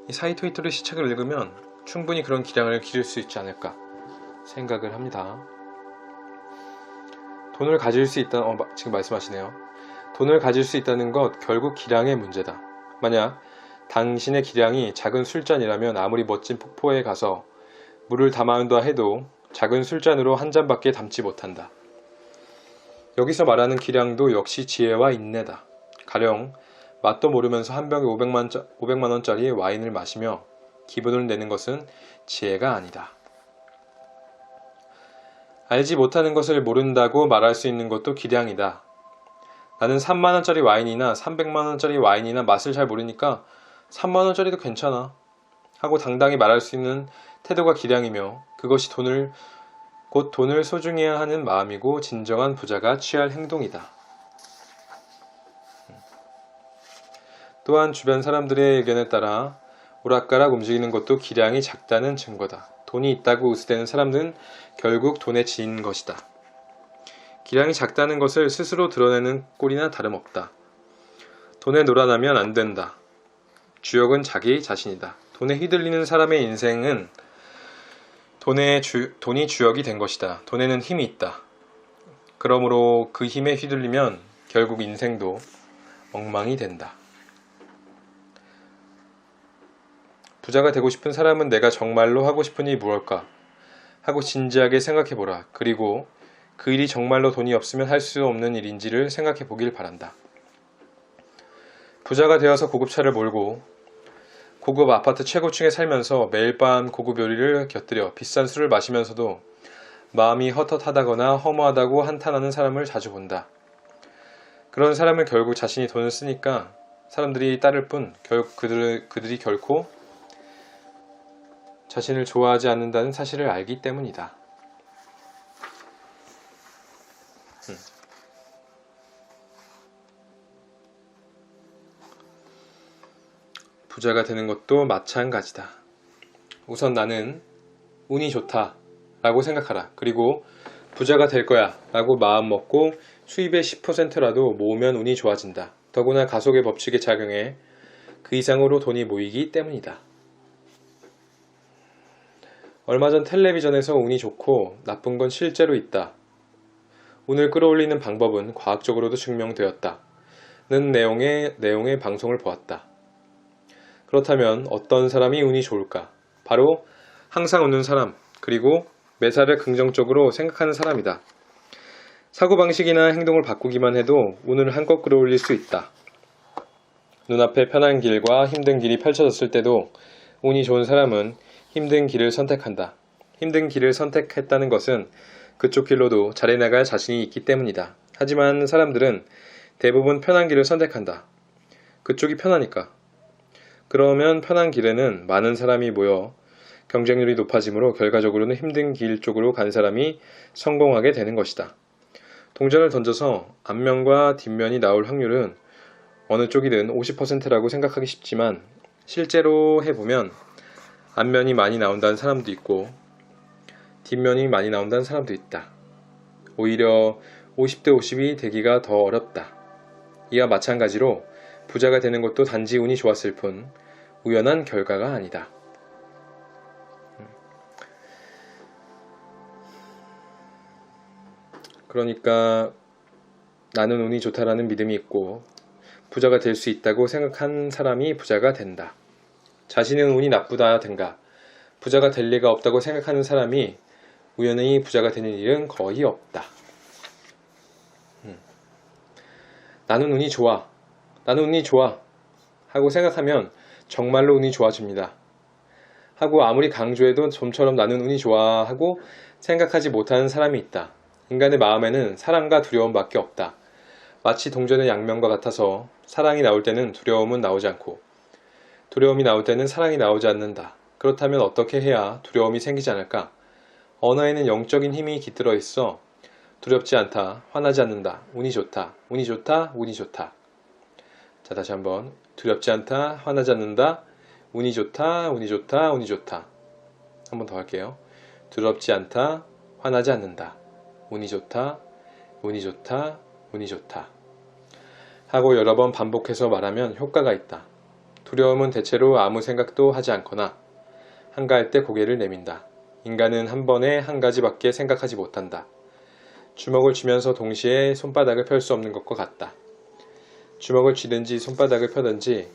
이 사이토 이토리시 책을 읽으면 충분히 그런 기량을 기를 수 있지 않을까 생각을 합니다. 돈을 가질 수 있다, 지금 말씀하시네요. 돈을 가질 수 있다는 것 결국 기량의 문제다. 만약 당신의 기량이 작은 술잔이라면 아무리 멋진 폭포에 가서 물을 담아온다 해도 작은 술잔으로 한 잔밖에 담지 못한다. 여기서 말하는 기량도 역시 지혜와 인내다. 가령 맛도 모르면서 한 병에 500만 원짜리 와인을 마시며 기분을 내는 것은 지혜가 아니다. 알지 못하는 것을 모른다고 말할 수 있는 것도 기량이다. 나는 3만 원짜리 와인이나 300만 원짜리 와인이나 맛을 잘 모르니까 3만 원짜리도 괜찮아 하고 당당히 말할 수 있는 태도가 기량이며 그것이 곧 돈을 소중해야 하는 마음이고 진정한 부자가 취할 행동이다. 또한 주변 사람들의 의견에 따라 오락가락 움직이는 것도 기량이 작다는 증거다. 돈이 있다고 우스대는 사람들은 결국 돈에 지인 것이다. 기량이 작다는 것을 스스로 드러내는 꼴이나 다름없다. 돈에 놀아나면 안 된다. 주역은 자기 자신이다. 돈에 휘둘리는 사람의 인생은 돈이 주역이 된 것이다. 돈에는 힘이 있다. 그러므로 그 힘에 휘둘리면 결국 인생도 엉망이 된다. 부자가 되고 싶은 사람은 내가 정말로 하고 싶은 일이 무엇일까 하고 진지하게 생각해보라. 그리고 그 일이 정말로 돈이 없으면 할 수 없는 일인지를 생각해보길 바란다. 부자가 되어서 고급차를 몰고 고급 아파트 최고층에 살면서 매일 밤 고급 요리를 곁들여 비싼 술을 마시면서도 마음이 헛헛하다거나 허무하다고 한탄하는 사람을 자주 본다. 그런 사람은 결국 자신이 돈을 쓰니까 사람들이 따를 뿐 결국 그들이 결코 자신을 좋아하지 않는다는 사실을 알기 때문이다. 부자가 되는 것도 마찬가지다. 우선 나는 운이 좋다 라고 생각하라. 그리고 부자가 될 거야 라고 마음먹고 수입의 10%라도 모으면 운이 좋아진다. 더구나 가속의 법칙에 작용해 그 이상으로 돈이 모이기 때문이다. 얼마 전 텔레비전에서 운이 좋고 나쁜 건 실제로 있다. 운을 끌어올리는 방법은 과학적으로도 증명되었다. 는 내용의 방송을 보았다. 그렇다면 어떤 사람이 운이 좋을까? 바로 항상 웃는 사람, 그리고 매사를 긍정적으로 생각하는 사람이다. 사고방식이나 행동을 바꾸기만 해도 운을 한껏 끌어올릴 수 있다. 눈앞에 편한 길과 힘든 길이 펼쳐졌을 때도 운이 좋은 사람은 힘든 길을 선택한다. 힘든 길을 선택했다는 것은 그쪽 길로도 잘 나갈 자신이 있기 때문이다. 하지만 사람들은 대부분 편한 길을 선택한다. 그쪽이 편하니까. 그러면 편한 길에는 많은 사람이 모여 경쟁률이 높아지므로 결과적으로는 힘든 길 쪽으로 간 사람이 성공하게 되는 것이다. 동전을 던져서 앞면과 뒷면이 나올 확률은 어느 쪽이든 50%라고 생각하기 쉽지만 실제로 해보면 앞면이 많이 나온다는 사람도 있고 뒷면이 많이 나온다는 사람도 있다. 오히려 50대 50이 되기가 더 어렵다. 이와 마찬가지로 부자가 되는 것도 단지 운이 좋았을 뿐 우연한 결과가 아니다. 그러니까 나는 운이 좋다라는 믿음이 있고 부자가 될 수 있다고 생각한 사람이 부자가 된다. 자신은 운이 나쁘다든가 부자가 될 리가 없다고 생각하는 사람이 우연히 부자가 되는 일은 거의 없다. 나는 운이 좋아. 나는 운이 좋아. 하고 생각하면 정말로 운이 좋아집니다. 하고 아무리 강조해도 좀처럼 나는 운이 좋아 하고 생각하지 못하는 사람이 있다. 인간의 마음에는 사랑과 두려움밖에 없다. 마치 동전의 양면과 같아서 사랑이 나올 때는 두려움은 나오지 않고 두려움이 나올 때는 사랑이 나오지 않는다. 그렇다면 어떻게 해야 두려움이 생기지 않을까? 언어에는 영적인 힘이 깃들어 있어 두렵지 않다, 화나지 않는다, 운이 좋다, 운이 좋다, 운이 좋다. 자, 다시 한번 두렵지 않다, 화나지 않는다, 운이 좋다, 운이 좋다, 운이 좋다. 한 번 더 할게요. 두렵지 않다, 화나지 않는다, 운이 좋다, 운이 좋다, 운이 좋다. 하고 여러 번 반복해서 말하면 효과가 있다. 두려움은 대체로 아무 생각도 하지 않거나 한가할 때 고개를 내민다. 인간은 한 번에 한 가지밖에 생각하지 못한다. 주먹을 쥐면서 동시에 손바닥을 펼 수 없는 것과 같다. 주먹을 쥐든지 손바닥을 펴든지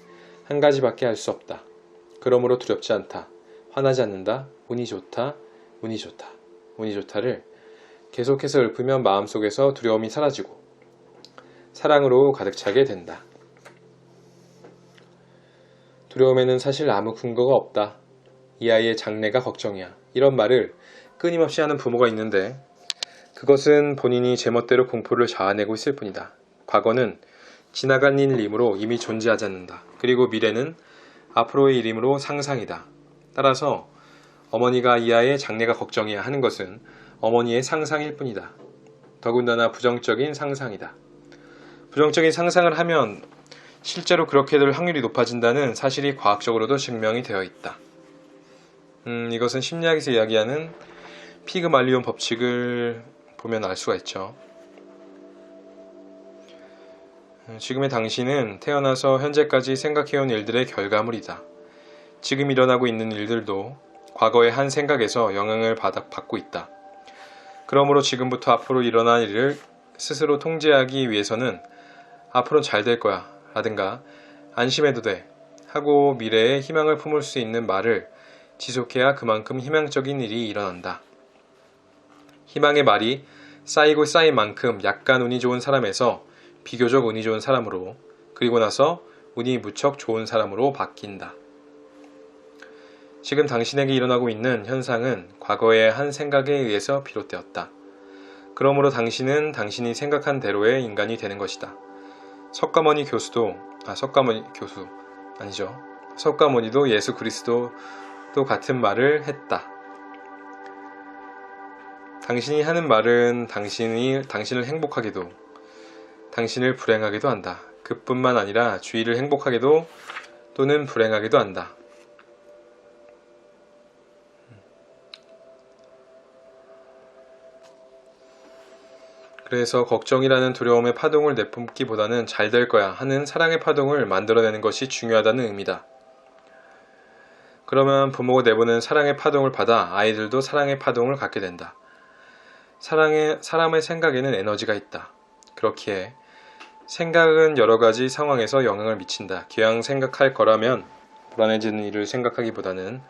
한 가지밖에 할 수 없다. 그러므로 두렵지 않다. 화나지 않는다. 운이 좋다. 운이 좋다. 운이 좋다를 계속해서 읊으면 마음속에서 두려움이 사라지고 사랑으로 가득 차게 된다. 두려움에는 사실 아무 근거가 없다. 이 아이의 장래가 걱정이야. 이런 말을 끊임없이 하는 부모가 있는데 그것은 본인이 제멋대로 공포를 자아내고 있을 뿐이다. 과거는 지나간 일이므로 이미 존재하지 않는다. 그리고 미래는 앞으로의 일이므로 상상이다. 따라서 어머니가 이 아이의 장래가 걱정이야 하는 것은 어머니의 상상일 뿐이다. 더군다나 부정적인 상상이다. 부정적인 상상을 하면 실제로 그렇게 될 확률이 높아진다는 사실이 과학적으로도 증명이 되어 있다. 이것은 심리학에서 이야기하는 피그말리온 법칙을 보면 알 수가 있죠. 지금의 당신은 태어나서 현재까지 생각해온 일들의 결과물이다. 지금 일어나고 있는 일들도 과거의 한 생각에서 영향을 받고 있다. 그러므로 지금부터 앞으로 일어날 일을 스스로 통제하기 위해서는 앞으로 잘 될 거야 라든가 안심해도 돼 하고 미래에 희망을 품을 수 있는 말을 지속해야 그만큼 희망적인 일이 일어난다. 희망의 말이 쌓이고 쌓인 만큼 약간 운이 좋은 사람에서 비교적 운이 좋은 사람으로, 그리고 나서 운이 무척 좋은 사람으로 바뀐다. 지금 당신에게 일어나고 있는 현상은 과거의 한 생각에 의해서 비롯되었다. 그러므로 당신은 당신이 생각한 대로의 인간이 되는 것이다. 석가모니도 예수 그리스도도 같은 말을 했다. 당신이 하는 말은 당신을 행복하게도, 당신을 불행하게도 한다. 그뿐만 아니라 주위를 행복하게도 또는 불행하게도 한다. 그래서 걱정이라는 두려움의 파동을 내뿜기보다는 잘 될 거야 하는 사랑의 파동을 만들어내는 것이 중요하다는 의미다. 그러면 부모가 내보는 사랑의 파동을 받아 아이들도 사랑의 파동을 갖게 된다. 사람의 생각에는 에너지가 있다. 그렇기에 생각은 여러 가지 상황에서 영향을 미친다. 기왕 생각할 거라면 불안해지는 일을 생각하기보다는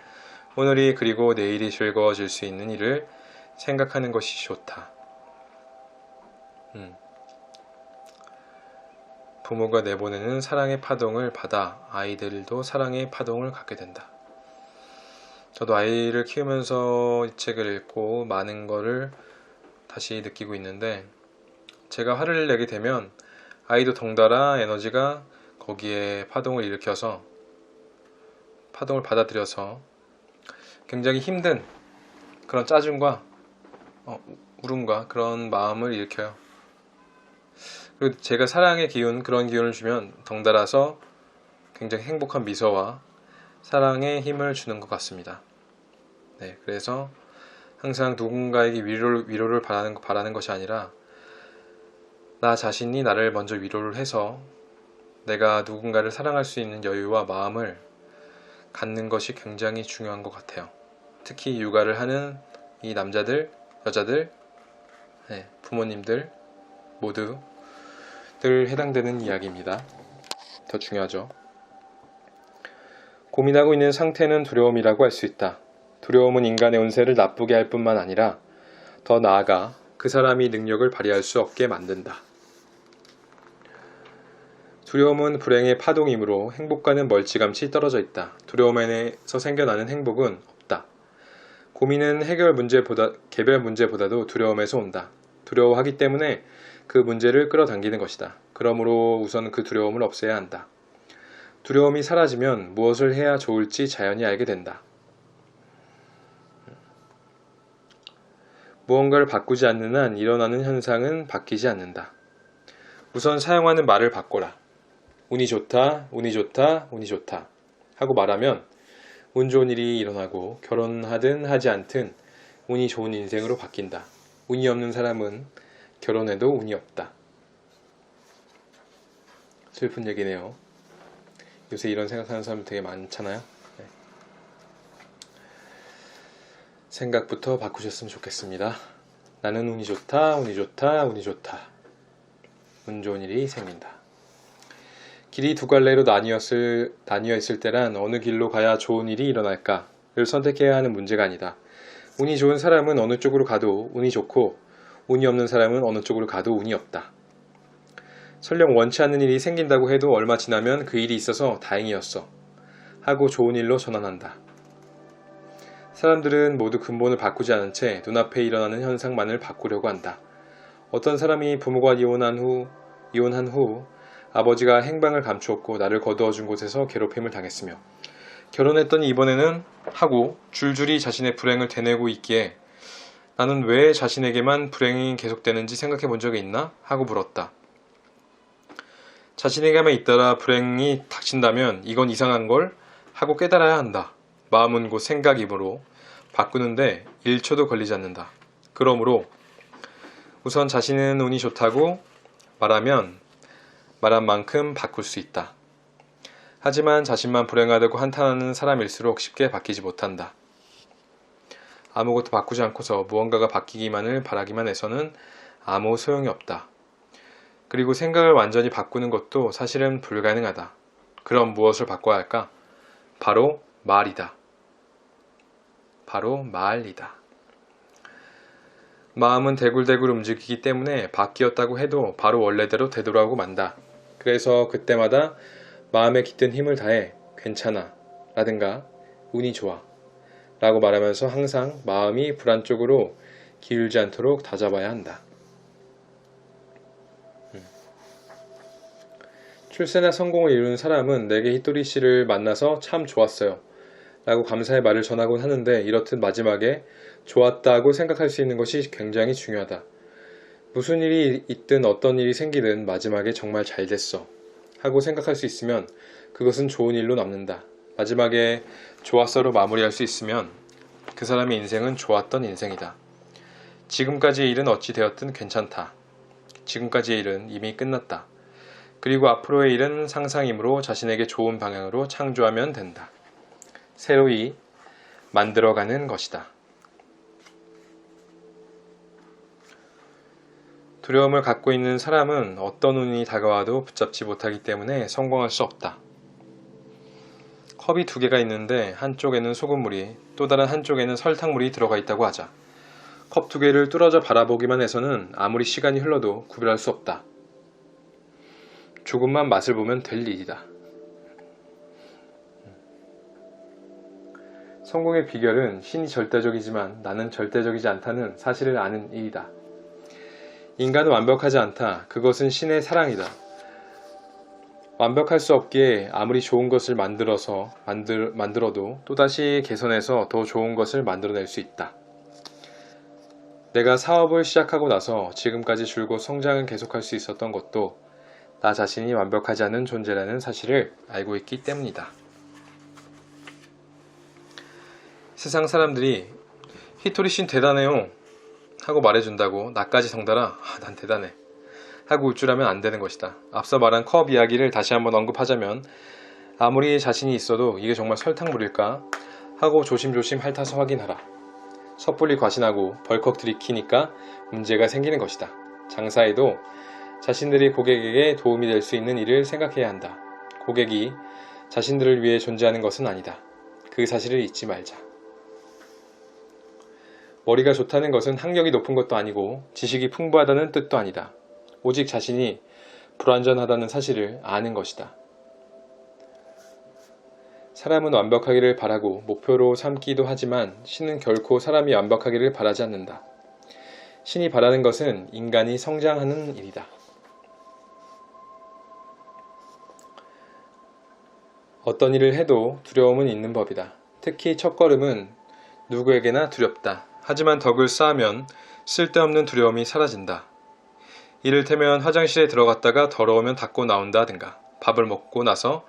오늘이 그리고 내일이 즐거워질 수 있는 일을 생각하는 것이 좋다. 부모가 내보내는 사랑의 파동을 받아 아이들도 사랑의 파동을 갖게 된다. 저도 아이를 키우면서 이 책을 읽고 많은 거를 다시 느끼고 있는데, 제가 화를 내게 되면 아이도 덩달아 에너지가 거기에 파동을 일으켜서 파동을 받아들여서 굉장히 힘든 그런 짜증과 울음과 그런 마음을 일으켜요. 그리고 제가 사랑의 기운, 그런 기운을 주면 덩달아서 굉장히 행복한 미소와 사랑의 힘을 주는 것 같습니다. 네, 그래서 항상 누군가에게 위로를 바라는 것이 아니라 나 자신이 나를 먼저 위로를 해서 내가 누군가를 사랑할 수 있는 여유와 마음을 갖는 것이 굉장히 중요한 것 같아요. 특히 육아를 하는 이 남자들, 여자들, 부모님들 모두 늘 해당되는 이야기입니다. 더 중요하죠. 고민하고 있는 상태는 두려움이라고 할 수 있다. 두려움은 인간의 운세를 나쁘게 할 뿐만 아니라 더 나아가 그 사람이 능력을 발휘할 수 없게 만든다. 두려움은 불행의 파동이므로 행복과는 멀찌감치 떨어져 있다. 두려움에서 생겨나는 행복은 없다. 고민은 개별 문제보다도 두려움에서 온다. 두려워하기 때문에 그 문제를 끌어당기는 것이다. 그러므로 우선 그 두려움을 없애야 한다. 두려움이 사라지면 무엇을 해야 좋을지 자연히 알게 된다. 무언가를 바꾸지 않는 한 일어나는 현상은 바뀌지 않는다. 우선 사용하는 말을 바꿔라. 운이 좋다, 운이 좋다, 운이 좋다 하고 말하면 운 좋은 일이 일어나고 결혼하든 하지 않든 운이 좋은 인생으로 바뀐다. 운이 없는 사람은 결혼해도 운이 없다. 슬픈 얘기네요. 요새 이런 생각하는 사람 되게 많잖아요. 네. 생각부터 바꾸셨으면 좋겠습니다. 나는 운이 좋다, 운이 좋다, 운이 좋다. 운 좋은 일이 생긴다. 길이 두 갈래로 나뉘어 있을 때란 어느 길로 가야 좋은 일이 일어날까를 선택해야 하는 문제가 아니다. 운이 좋은 사람은 어느 쪽으로 가도 운이 좋고 운이 없는 사람은 어느 쪽으로 가도 운이 없다. 설령 원치 않는 일이 생긴다고 해도 얼마 지나면 그 일이 있어서 다행이었어 하고 좋은 일로 전환한다. 사람들은 모두 근본을 바꾸지 않은 채 눈앞에 일어나는 현상만을 바꾸려고 한다. 어떤 사람이 부모가 이혼한 후 아버지가 행방을 감추었고 나를 거두어 준 곳에서 괴롭힘을 당했으며 결혼했더니 이번에는 하고 줄줄이 자신의 불행을 되뇌고 있기에 나는 왜 자신에게만 불행이 계속되는지 생각해 본 적이 있나? 하고 물었다. 자신에게만 잇따라 불행이 닥친다면 이건 이상한 걸 하고 깨달아야 한다. 마음은 곧 생각이므로 바꾸는데 1초도 걸리지 않는다. 그러므로 우선 자신은 운이 좋다고 말한 만큼 바꿀 수 있다. 하지만 자신만 불행하다고 한탄하는 사람일수록 쉽게 바뀌지 못한다. 아무것도 바꾸지 않고서 무언가가 바뀌기만을 바라기만 해서는 아무 소용이 없다. 그리고 생각을 완전히 바꾸는 것도 사실은 불가능하다. 그럼 무엇을 바꿔야 할까? 바로 말이다. 바로 말이다. 마음은 대굴대굴 움직이기 때문에 바뀌었다고 해도 바로 원래대로 되돌아오고 만다. 그래서 그때마다 마음에 깃든 힘을 다해 괜찮아 라든가 운이 좋아 라고 말하면서 항상 마음이 불안 쪽으로 기울지 않도록 다잡아야 한다. 출세나 성공을 이루는 사람은 내게 히토리 씨를 만나서 참 좋았어요 라고 감사의 말을 전하곤 하는데 이렇듯 마지막에 좋았다고 생각할 수 있는 것이 굉장히 중요하다. 무슨 일이 있든 어떤 일이 생기든 마지막에 정말 잘 됐어 하고 생각할 수 있으면 그것은 좋은 일로 남는다. 마지막에 좋았어로 마무리할 수 있으면 그 사람의 인생은 좋았던 인생이다. 지금까지의 일은 어찌 되었든 괜찮다. 지금까지의 일은 이미 끝났다. 그리고 앞으로의 일은 상상이므로 자신에게 좋은 방향으로 창조하면 된다. 새로이 만들어가는 것이다. 두려움을 갖고 있는 사람은 어떤 운이 다가와도 붙잡지 못하기 때문에 성공할 수 없다. 컵이 두 개가 있는데 한쪽에는 소금물이 또 다른 한쪽에는 설탕물이 들어가 있다고 하자. 컵 두 개를 뚫어져 바라보기만 해서는 아무리 시간이 흘러도 구별할 수 없다. 조금만 맛을 보면 될 일이다. 성공의 비결은 신이 절대적이지만 나는 절대적이지 않다는 사실을 아는 일이다. 인간은 완벽하지 않다. 그것은 신의 사랑이다. 완벽할 수 없기에 아무리 좋은 것을 만들어도 또다시 개선해서 더 좋은 것을 만들어낼 수 있다. 내가 사업을 시작하고 나서 지금까지 줄곧 성장을 계속할 수 있었던 것도 나 자신이 완벽하지 않은 존재라는 사실을 알고 있기 때문이다. 세상 사람들이 히토리 씨 대단해요 하고 말해준다고 나까지 덩달아 난 대단해 하고 울 줄 알면 안 되는 것이다. 앞서 말한 컵 이야기를 다시 한번 언급하자면 아무리 자신이 있어도 이게 정말 설탕물일까 하고 조심조심 핥아서 확인하라. 섣불리 과신하고 벌컥 들이키니까 문제가 생기는 것이다. 장사에도 자신들이 고객에게 도움이 될 수 있는 일을 생각해야 한다. 고객이 자신들을 위해 존재하는 것은 아니다. 그 사실을 잊지 말자. 머리가 좋다는 것은 학력이 높은 것도 아니고 지식이 풍부하다는 뜻도 아니다. 오직 자신이 불완전하다는 사실을 아는 것이다. 사람은 완벽하기를 바라고 목표로 삼기도 하지만 신은 결코 사람이 완벽하기를 바라지 않는다. 신이 바라는 것은 인간이 성장하는 일이다. 어떤 일을 해도 두려움은 있는 법이다. 특히 첫걸음은 누구에게나 두렵다. 하지만 덕을 쌓으면 쓸데없는 두려움이 사라진다. 이를테면 화장실에 들어갔다가 더러우면 닦고 나온다든가 밥을 먹고 나서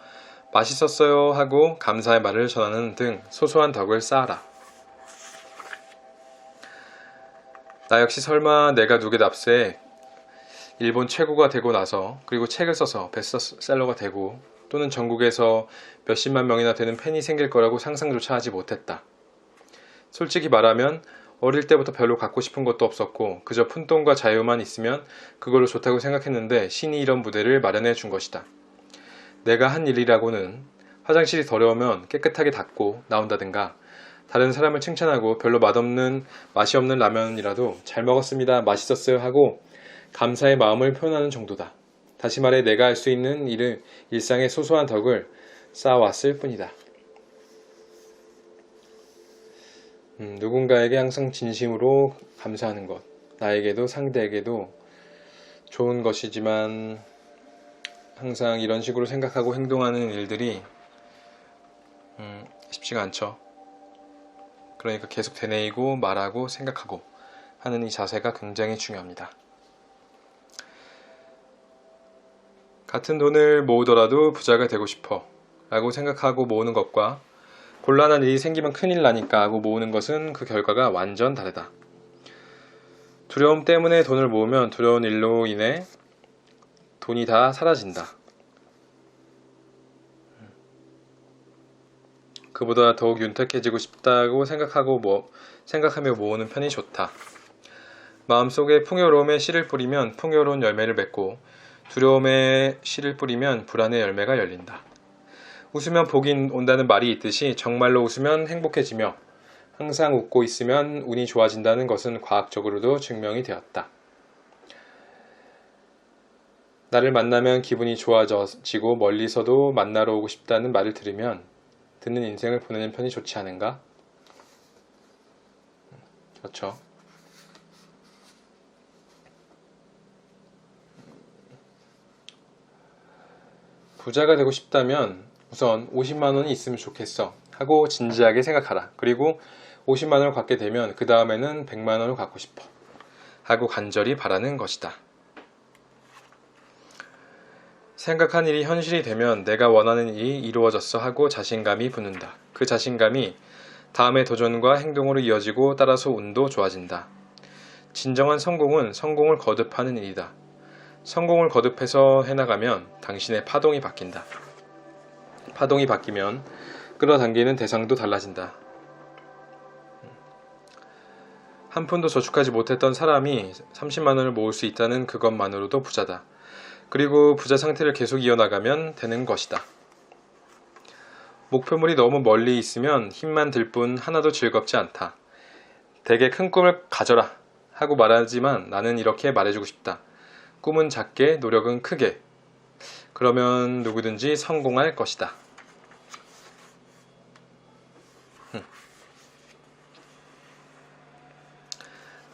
맛있었어요 하고 감사의 말을 전하는 등 소소한 덕을 쌓아라. 나 역시 설마 내가 누구의 납세에 일본 최고가 되고 나서 그리고 책을 써서 베스트셀러가 되고 또는 전국에서 몇십만 명이나 되는 팬이 생길 거라고 상상조차 하지 못했다. 솔직히 말하면 어릴 때부터 별로 갖고 싶은 것도 없었고 그저 푼돈과 자유만 있으면 그걸로 좋다고 생각했는데 신이 이런 무대를 마련해 준 것이다. 내가 한 일이라고는 화장실이 더러우면 깨끗하게 닦고 나온다든가, 다른 사람을 칭찬하고 별로 맛이 없는 라면이라도 잘 먹었습니다, 맛있었어요 하고 감사의 마음을 표현하는 정도다. 다시 말해 내가 할 수 있는 일은 일상의 소소한 덕을 쌓아왔을 뿐이다. 누군가에게 항상 진심으로 감사하는 것, 나에게도 상대에게도 좋은 것이지만 항상 이런 식으로 생각하고 행동하는 일들이 쉽지가 않죠. 그러니까 계속 되뇌이고 말하고 생각하고 하는 이 자세가 굉장히 중요합니다. 같은 돈을 모으더라도 부자가 되고 싶어 라고 생각하고 모으는 것과 곤란한 일이 생기면 큰일 나니까 하고 모으는 것은 그 결과가 완전 다르다. 두려움 때문에 돈을 모으면 두려운 일로 인해 돈이 다 사라진다. 그보다 더욱 윤택해지고 싶다고 생각하며 모으는 편이 좋다. 마음속에 풍요로움의 씨를 뿌리면 풍요로운 열매를 맺고 두려움의 씨를 뿌리면 불안의 열매가 열린다. 웃으면 복이 온다는 말이 있듯이 정말로 웃으면 행복해지며 항상 웃고 있으면 운이 좋아진다는 것은 과학적으로도 증명이 되었다. 나를 만나면 기분이 좋아지고 멀리서도 만나러 오고 싶다는 말을 들으면 듣는 인생을 보내는 편이 좋지 않은가? 그렇죠. 부자가 되고 싶다면 우선 50만 원이 있으면 좋겠어 하고 진지하게 생각하라. 그리고 50만 원을 갖게 되면 그 다음에는 100만 원을 갖고 싶어 하고 간절히 바라는 것이다. 생각한 일이 현실이 되면 내가 원하는 일이 이루어졌어 하고 자신감이 붙는다. 그 자신감이 다음의 도전과 행동으로 이어지고 따라서 운도 좋아진다. 진정한 성공은 성공을 거듭하는 일이다. 성공을 거듭해서 해나가면 당신의 파동이 바뀐다. 파동이 바뀌면 끌어당기는 대상도 달라진다. 한 푼도 저축하지 못했던 사람이 30만 원을 모을 수 있다는 그것만으로도 부자다. 그리고 부자 상태를 계속 이어나가면 되는 것이다. 목표물이 너무 멀리 있으면 힘만 들 뿐 하나도 즐겁지 않다. 되게 큰 꿈을 가져라 하고 말하지만 나는 이렇게 말해주고 싶다. 꿈은 작게, 노력은 크게. 그러면 누구든지 성공할 것이다.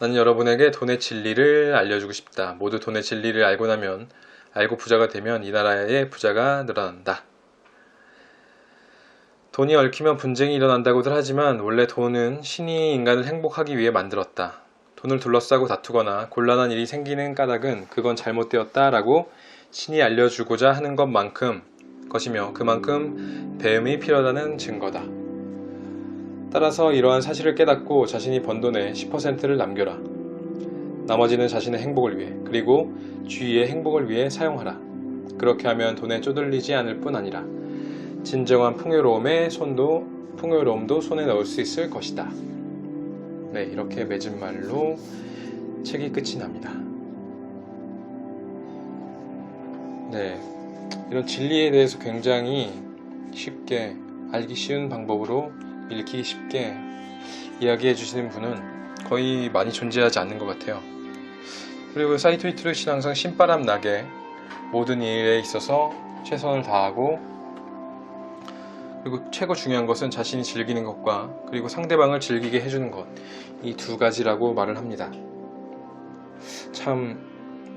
나는 여러분에게 돈의 진리를 알려주고 싶다. 모두 돈의 진리를 알고 부자가 되면 이 나라의 부자가 늘어난다. 돈이 얽히면 분쟁이 일어난다고들 하지만 원래 돈은 신이 인간을 행복하기 위해 만들었다. 돈을 둘러싸고 다투거나 곤란한 일이 생기는 까닭은 그건 잘못되었다 라고 신이 알려주고자 하는 것이며 그만큼 배움이 필요하다는 증거다. 따라서 이러한 사실을 깨닫고 자신이 번 돈의 10%를 남겨라. 나머지는 자신의 행복을 위해 그리고 주위의 행복을 위해 사용하라. 그렇게 하면 돈에 쪼들리지 않을 뿐 아니라 진정한 풍요로움도 손에 넣을 수 있을 것이다. 네, 이렇게 맺은 말로 책이 끝이 납니다. 네, 이런 진리에 대해서 굉장히 쉽게 알기 쉬운 방법으로 읽기 쉽게 이야기해 주시는 분은 거의 많이 존재하지 않는 것 같아요. 그리고 사이토 이토리 씨는 항상 신바람 나게 모든 일에 있어서 최선을 다하고 그리고 최고 중요한 것은 자신이 즐기는 것과 그리고 상대방을 즐기게 해주는 것, 이 두 가지라고 말을 합니다. 참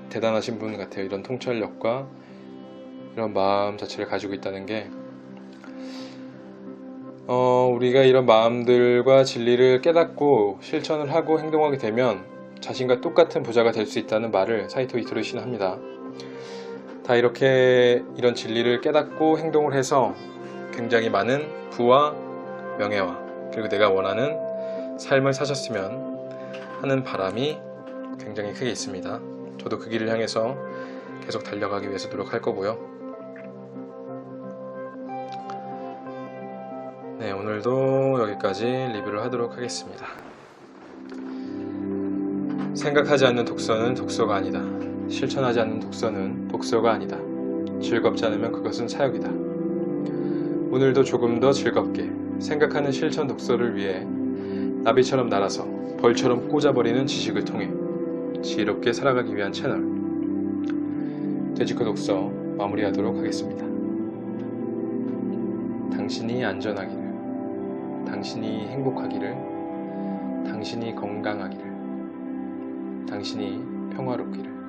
대단하신 분 같아요. 이런 통찰력과 이런 마음 자체를 가지고 있다는 게 우리가 이런 마음들과 진리를 깨닫고 실천을 하고 행동하게 되면 자신과 똑같은 부자가 될 수 있다는 말을 사이토 이토리 씨는 합니다. 다 이런 진리를 깨닫고 행동을 해서 굉장히 많은 부와 명예와 그리고 내가 원하는 삶을 사셨으면 하는 바람이 굉장히 크게 있습니다. 저도 그 길을 향해서 계속 달려가기 위해서 노력할 거고요. 네, 오늘도 여기까지 리뷰를 하도록 하겠습니다. 생각하지 않는 독서는 독서가 아니다. 실천하지 않는 독서는 독서가 아니다. 즐겁지 않으면 그것은 사역이다. 오늘도 조금 더 즐겁게 생각하는 실천 독서를 위해 나비처럼 날아서 벌처럼 꽂아버리는 지식을 통해 지혜롭게 살아가기 위한 채널 돼지코 독서 마무리하도록 하겠습니다. 당신이 안전하기를, 당신이 행복하기를, 당신이 건강하기를, 당신이 평화롭기를.